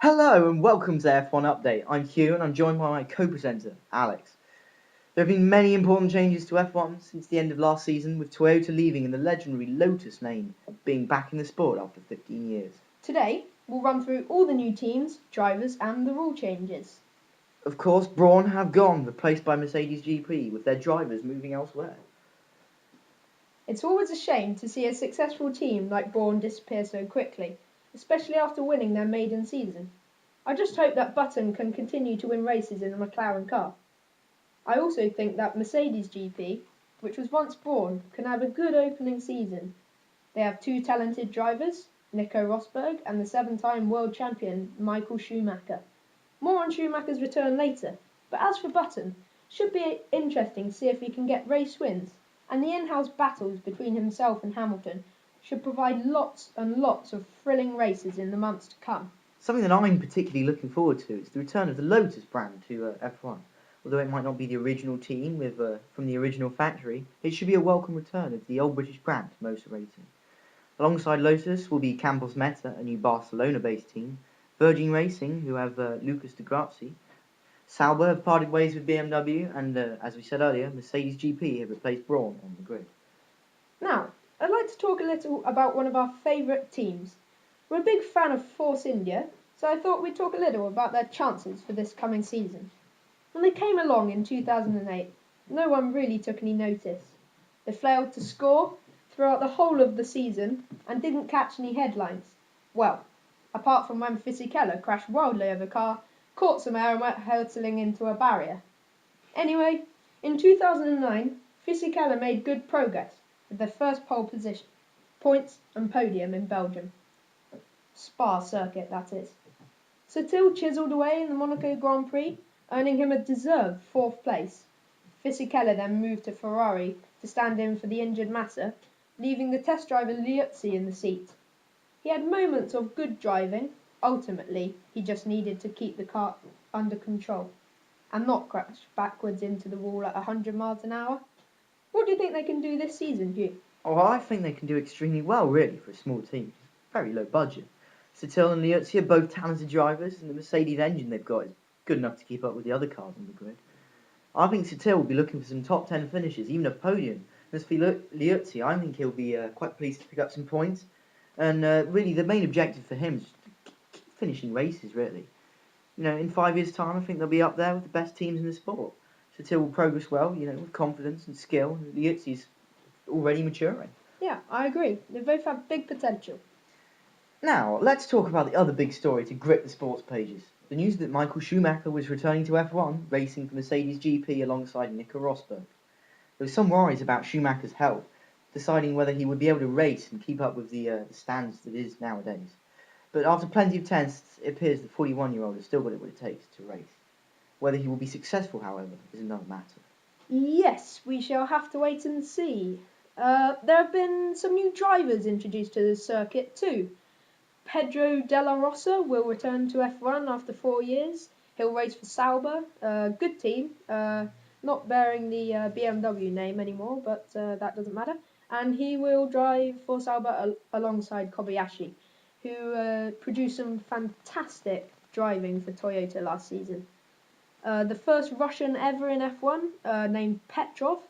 Hello and welcome to F1 Update. I'm Hugh and I'm joined by my co-presenter, Alex. There have been many important changes to F1 since the end of last season, with Toyota leaving and the legendary Lotus name being back in the sport after 15 years. Today, we'll run through all the new teams, drivers and the rule changes. Of course, Brawn have gone, replaced by Mercedes GP, with their drivers moving elsewhere. It's always a shame to see a successful team like Brawn disappear so quickly, especially after winning their maiden season. I just hope that Button can continue to win races in the McLaren car. I also think that Mercedes GP, which was once Brawn, can have a good opening season. They have two talented drivers, Nico Rosberg and the 7-time world champion Michael Schumacher. More on Schumacher's return later, but as for Button, should be interesting to see if he can get race wins, and the in-house battles between himself and Hamilton should provide lots and lots of thrilling races in the months to come. Something that I'm particularly looking forward to is the return of the Lotus brand to F1. Although it might not be the original team from the original factory, it should be a welcome return of the old British brand to motor racing. Alongside Lotus will be Campos Meta, a new Barcelona-based team, Virgin Racing, who have Lucas di Grassi, Sauber have parted ways with BMW, and as we said earlier, Mercedes GP have replaced Brawn on the grid. Now, I'd like to talk a little about one of our favourite teams. We're a big fan of Force India, so I thought we'd talk a little about their chances for this coming season. When they came along in 2008, no one really took any notice. They failed to score throughout the whole of the season and didn't catch any headlines. Well, apart from when Fisichella crashed wildly over a car, caught some air and went hurtling into a barrier. Anyway, in 2009, Fisichella made good progress with their first pole position, points and podium in Belgium. Spa circuit, that is. Sutil chiselled away in the Monaco Grand Prix, earning him a deserved fourth place. Fisichella then moved to Ferrari to stand in for the injured Massa, leaving the test driver Liuzzi in the seat. He had moments of good driving. Ultimately, he just needed to keep the car under control and not crash backwards into the wall at 100 miles an hour. What do you think they can do this season, Hugh? Oh, I think they can do extremely well, really, for a small team. Very low budget. Sutil and Liuzzi are both talented drivers, and the Mercedes engine they've got is good enough to keep up with the other cars on the grid. I think Sutil will be looking for some top 10 finishes, even a podium. As for Liuzzi, I think he'll be quite pleased to pick up some points. And really, the main objective for him is to keep finishing races, really. In 5 years' time, I think they'll be up there with the best teams in the sport. Sutil will progress well, with confidence and skill, and Liuzzi's already maturing. Yeah, I agree. They both have big potential. Now, let's talk about the other big story to grip the sports pages. The news that Michael Schumacher was returning to F1, racing for Mercedes GP alongside Nico Rosberg. There was some worries about Schumacher's health, deciding whether he would be able to race and keep up with the standards that is nowadays. But after plenty of tests, it appears the 41-year-old has still got what it takes to race. Whether he will be successful, however, is another matter. Yes, we shall have to wait and see. There have been some new drivers introduced to the circuit too. Pedro Della Rosa will return to F1 after 4 years. He'll race for Sauber, a good team, not bearing the BMW name anymore, but that doesn't matter. And he will drive for Sauber alongside Kobayashi, who produced some fantastic driving for Toyota last season. The first Russian ever in F1, named Petrov,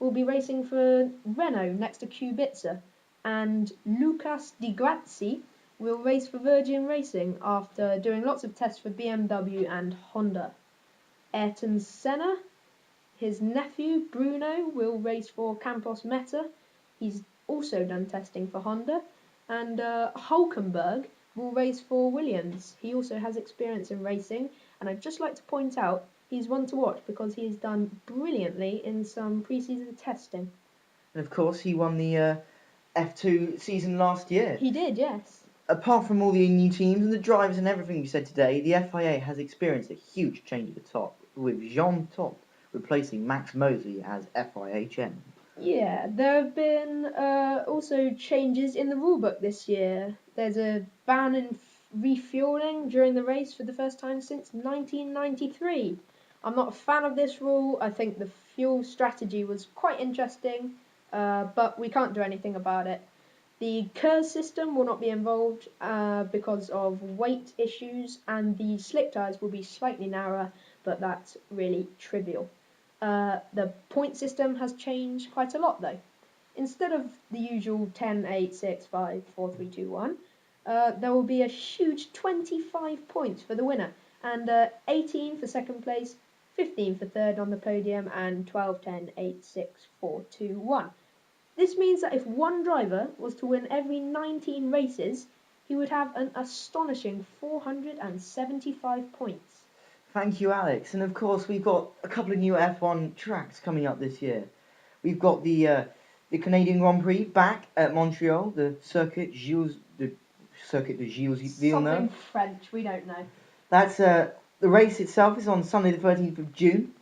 will be racing for Renault next to Kubica, and Lucas Di Grassi will race for Virgin Racing after doing lots of tests for BMW and Honda. Ayrton Senna, his nephew Bruno, will race for Campos Meta. He's also done testing for Honda. And Hulkenberg will race for Williams. He also has experience in racing, and I'd just like to point out he's one to watch because he has done brilliantly in some pre-season testing. And of course, he won the F2 season last year. He did, yes. Apart from all the new teams and the drivers and everything we said today, the FIA has experienced a huge change at the top, with Jean Todt replacing Max Mosley as FIA chairman. Yeah, there have been also changes in the rulebook this year. There's a ban in refueling during the race for the first time since 1993. I'm not a fan of this rule. I think the fuel strategy was quite interesting, but we can't do anything about it. The KERS system will not be involved because of weight issues, and the slick tyres will be slightly narrower, but that's really trivial. The point system has changed quite a lot though. Instead of the usual 10, 8, 6, 5, 4, 3, 2, 1, there will be a huge 25 points for the winner, and 18 for second place, 15 for third on the podium, and 12, 10, 8, 6, 4, 2, 1. This means that if one driver was to win every 19 races, he would have an astonishing 475 points. Thank you, Alex. And of course, we've got a couple of new F1 tracks coming up this year. We've got the Canadian Grand Prix back at Montreal, the Circuit de Gilles Villeneuve. Something French, we don't know. That's the race itself is on Sunday the 13th of June.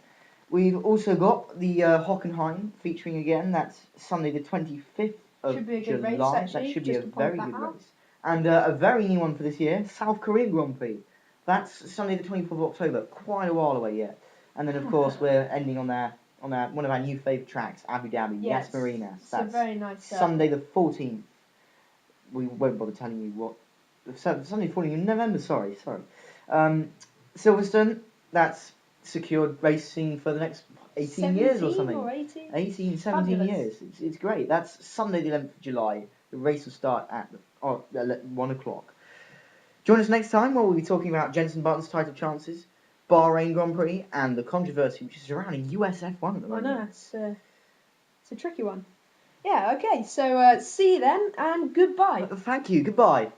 We've also got the Hockenheim featuring again. That's Sunday the 25th of Should be a July. good race, actually. That should be a just to point very that good out. race. And a very new one for this year, South Korean Grand Prix. That's Sunday the 24th of October, quite a while away yet. And then of course we're ending on one of our new favourite tracks, Abu Dhabi, Yes, Yas Marina. It's That's a very nice Sunday the 14th. We won't bother telling you what. Sunday 14th of November, sorry. Silverstone, that's secured racing for the next 18 years or something. Or 18? 18, 17 Fabulous. years. It's great. That's Sunday the 11th of July. The race will start at 1 o'clock. Join us next time where we'll be talking about Jenson Button's title chances, Bahrain Grand Prix, and the controversy which is surrounding US F1 at the moment. I know, it's a tricky one. Yeah, okay, so see you then, and goodbye. Thank you. Goodbye.